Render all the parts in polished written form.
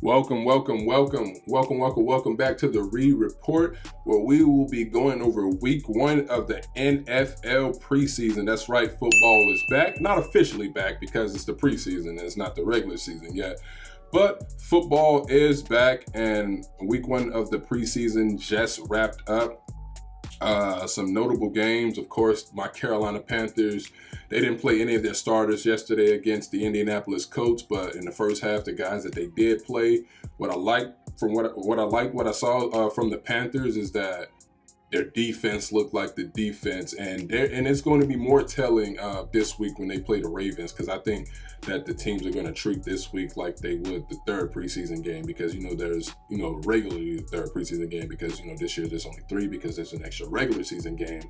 Welcome back to the Reed Report, where we will be going over week 1 of the NFL preseason. That's right, football is back. Not officially back because it's the preseason and it's not the regular season yet. But football is back, and week 1 of the preseason just wrapped up. Some notable games, of course, my Carolina Panthers, they didn't play any of their starters yesterday against the Indianapolis Colts, but in the first half, the guys that they did play, what I saw from the Panthers is that their defense looked like the defense, and it's going to be more telling this week when they play the Ravens, because I think that the teams are going to treat this week like they would the third preseason game, because there's regularly the third preseason game, because this year there's only 3 because there's an extra regular season game.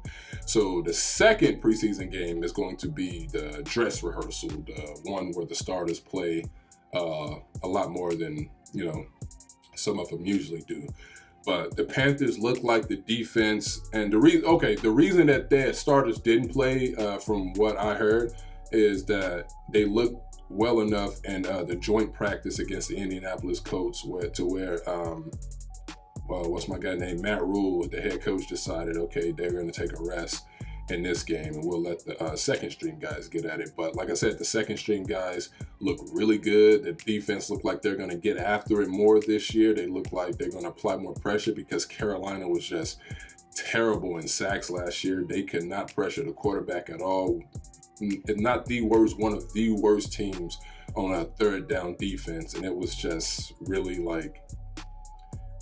So the second preseason game is going to be the dress rehearsal, the one where the starters play a lot more than some of them usually do. But the Panthers look like the defense, and the reason that their starters didn't play, from what I heard, is that they looked well enough in the joint practice against the Indianapolis Colts, what's my guy named Matt Rule, the head coach, decided, okay, they're going to take a rest in this game, and we'll let the second string guys get at it. But like I said, the second string guys look really good. The defense look like they're going to get after it more this year. They look like they're going to apply more pressure, because Carolina was just terrible in sacks last year. They could not pressure the quarterback at all. Not the worst, one of the worst teams on a third down defense, and it was just really like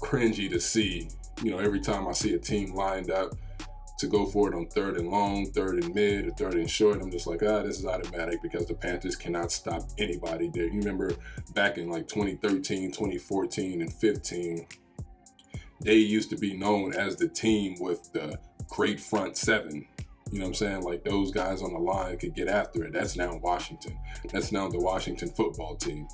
cringy to see. Every time I see a team lined up to go for it on third and long, third and mid, or third and short, I'm just like, this is automatic, because the Panthers cannot stop anybody there. You remember back in like 2013, 2014, and 15, they used to be known as the team with the great front seven. You know what I'm saying? Like, those guys on the line could get after it. That's now Washington. That's now the Washington football team.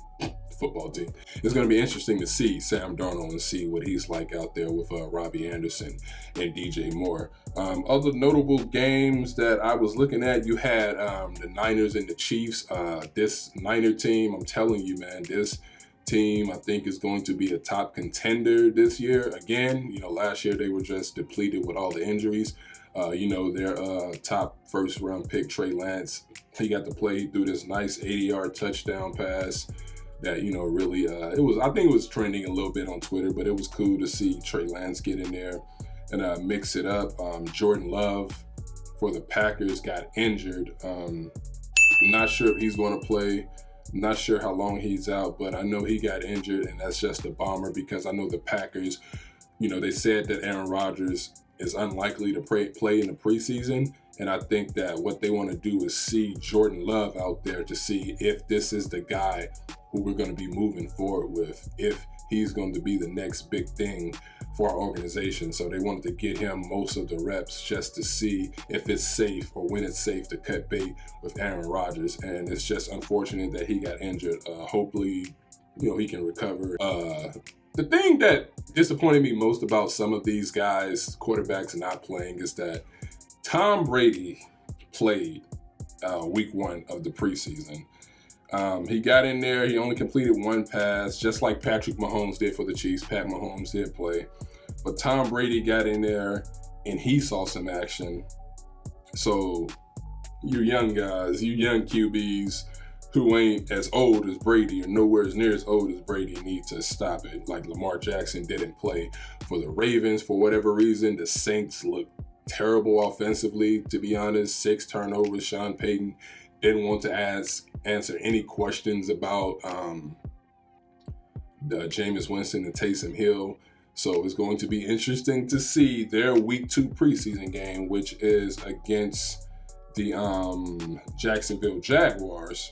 It's going to be interesting to see Sam Darnold and see what he's like out there with Robbie Anderson and DJ Moore. Other notable games that I was looking at, you had the Niners and the Chiefs. This Niner team, I'm telling you, man, this team I think is going to be a top contender this year. Again, last year they were just depleted with all the injuries. Their top first round pick, Trey Lance, he got to play through this nice 80-yard touchdown pass that, really, I think it was trending a little bit on Twitter, but it was cool to see Trey Lance get in there and mix it up. Jordan Love for the Packers got injured. Not sure if he's going to play. I'm not sure how long he's out, but I know he got injured, and that's just a bummer, because I know the Packers, they said that Aaron Rodgers is unlikely to play in the preseason, and I think that what they want to do is see Jordan Love out there to see if this is the guy who we're going to be moving forward with, if he's going to be the next big thing for our organization. So they wanted to get him most of the reps just to see if it's safe, or when it's safe to cut bait with Aaron Rodgers. And it's just unfortunate that he got injured. Hopefully, he can recover. The thing that disappointed me most about some of these guys, quarterbacks, not playing, is that Tom Brady played week 1 of the preseason. He got in there. He only completed 1 pass, just like Patrick Mahomes did for the Chiefs. Pat Mahomes did play. But Tom Brady got in there, and he saw some action. So you young guys, you young QBs who ain't as old as Brady, or nowhere as near as old as Brady, need to stop it. Like Lamar Jackson didn't play for the Ravens for whatever reason. The Saints looked terrible offensively, to be honest. 6 turnovers. Sean Payton didn't want to answer any questions about Jameis Winston and Taysom Hill. So it's going to be interesting to see their week 2 preseason game, which is against the Jacksonville Jaguars,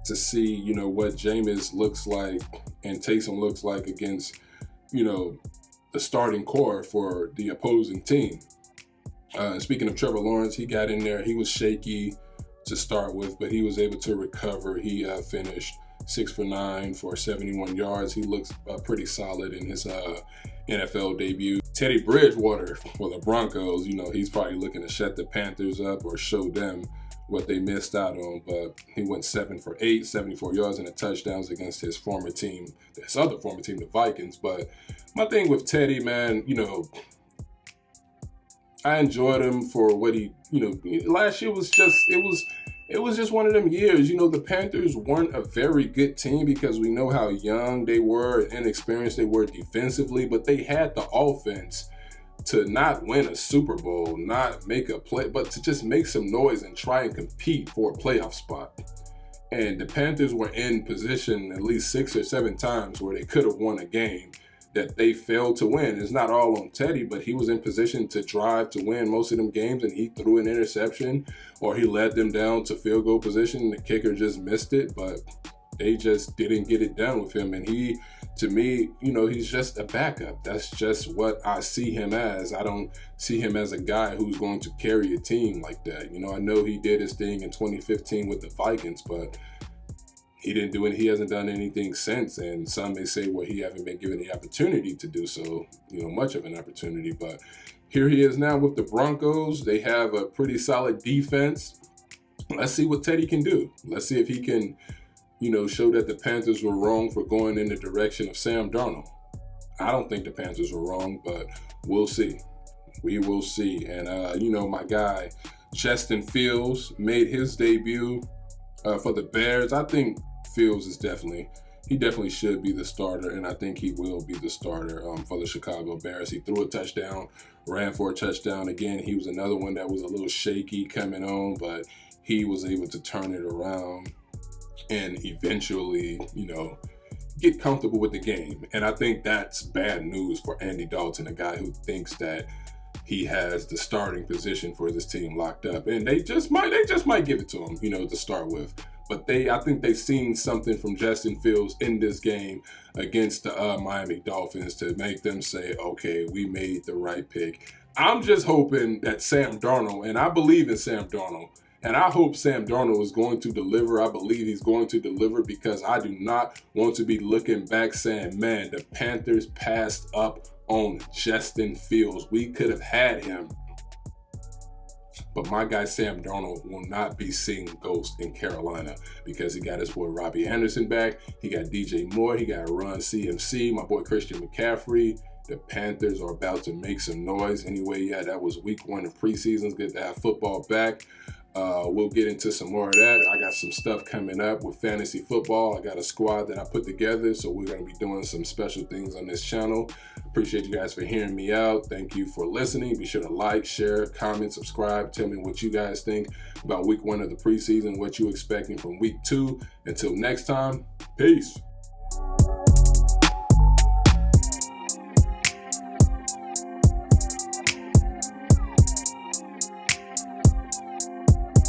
to see, what Jameis looks like and Taysom looks like against, the starting core for the opposing team. Speaking of Trevor Lawrence, he got in there. He was shaky to start with, but he was able to recover. He finished 6 for 9 for 71 yards. He looks pretty solid in his NFL debut. Teddy Bridgewater for the Broncos, he's probably looking to shut the Panthers up or show them what they missed out on. But he went 7 for 8, 74 yards and a touchdowns against his former team, his other former team, the Vikings. But my thing with Teddy, man, you know, I enjoyed him for what he, you know, last year was just, it was just one of them years. You know, the Panthers weren't a very good team because we know how young they were and inexperienced they were defensively, but they had the offense to not win a Super Bowl, not make a play, but to just make some noise and try and compete for a playoff spot. And the Panthers were in position at least 6 or 7 times where they could have won a game that they failed to win. It's not all on Teddy, but he was in position to drive to win most of them games, and he threw an interception or he led them down to field goal position and the kicker just missed it. But they just didn't get it done with him. And he, to me, you know, he's just a backup. That's just what I see him as. I don't see him as a guy who's going to carry a team like that. You know, I know he did his thing in 2015 with the Vikings, but he didn't do it. He hasn't done anything since. And some may say, well, he haven't been given the opportunity to do so, you know, much of an opportunity. But here he is now with the Broncos. They have a pretty solid defense. Let's see what Teddy can do. Let's see if he can, you know, show that the Panthers were wrong for going in the direction of Sam Darnold. I don't think the Panthers were wrong, but we'll see. We will see. And, you know, my guy, Justin Fields, made his debut for the Bears. I think Fields is he definitely should be the starter, and I think he will be the starter for the Chicago Bears. He threw a touchdown, ran for a touchdown. Again, he was another one that was a little shaky coming on, but he was able to turn it around and eventually, you know, get comfortable with the game. And I think that's bad news for Andy Dalton, a guy who thinks that he has the starting position for this team locked up, and they just might give it to him, you know, to start with. But I think they've seen something from Justin Fields in this game against the Miami Dolphins to make them say, okay, we made the right pick. I'm just hoping that Sam Darnold, and I believe in Sam Darnold, and I hope Sam Darnold is going to deliver. I believe he's going to deliver because I do not want to be looking back saying, man, the Panthers passed up on Justin Fields. We could have had him. But my guy Sam Darnold will not be seeing ghosts in Carolina because he got his boy Robbie Anderson back. He got DJ Moore. He got Run CMC, my boy Christian McCaffrey. The Panthers are about to make some noise. Anyway, yeah, that was week 1 of preseason. It's good to have football back. We'll get into some more of that. I got some stuff coming up with fantasy football. I got a squad that I put together, so we're going to be doing some special things on this channel. Appreciate you guys for hearing me out. Thank you for listening. Be sure to like, share, comment, subscribe. Tell me what you guys think about week 1 of the preseason, what you're expecting from week 2. Until next time, peace.